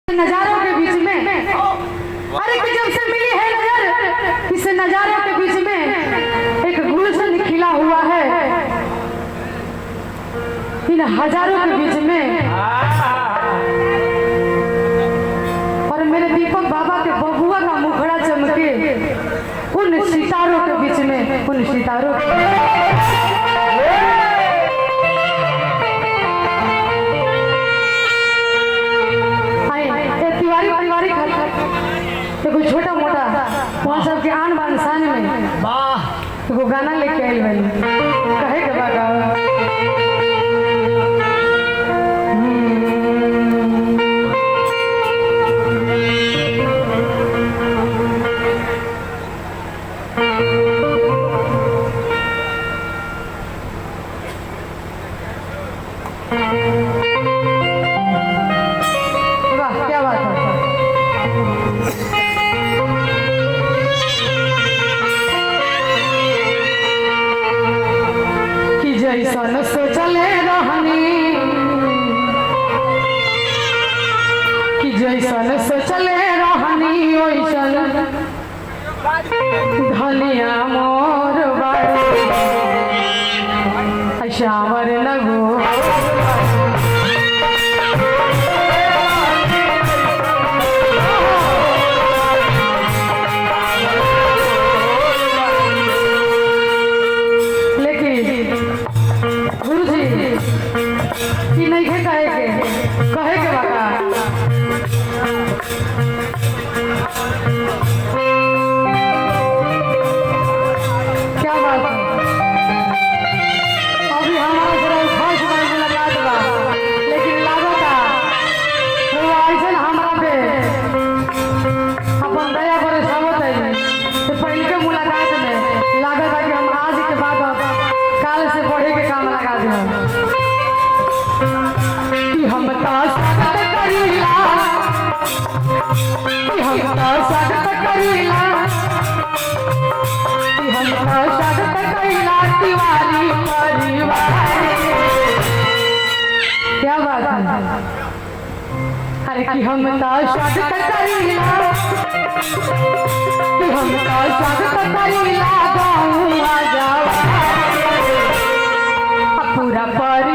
नजारों के बीच में, अरे कि जब से मिली है नजर, इस नजारों के बीच में एक गुलशन खिला हुआ है। इन हजारों के बीच में और मेरे दीपक बाबा के बबुआ का मुखड़ा चमके उन सितारों के बीच में, उन सितारों कोई छोटा मोटा वहाँ सब के आन बान शान में वो गाना लेके आई भाई कहे के बागा वाह क्या बात है। जैसन सोचले रहनी कि जैसन सोचले रहनी वैसन धनिया मोर बाड़ी श्यावर लगो कहे के बाबा क्या बात है। अभी हमारा जरा फर्स्ट बार मुलाकात बा, लेकिन लागता वो ऐसा हमारा पे अपन दया करे समझ है तो पहले के मुलाकात में लागता कि हम आज के बाद काल से बढ़े के काम लगा दे हम स्वागत करीला, हम स्वागत करीला, हम स्वागत करीला तिवारी परिवार। क्या बात है। अरे कि हम स्वागत करीला, हम स्वागत करीला गाँव आ जाओ पूरा पर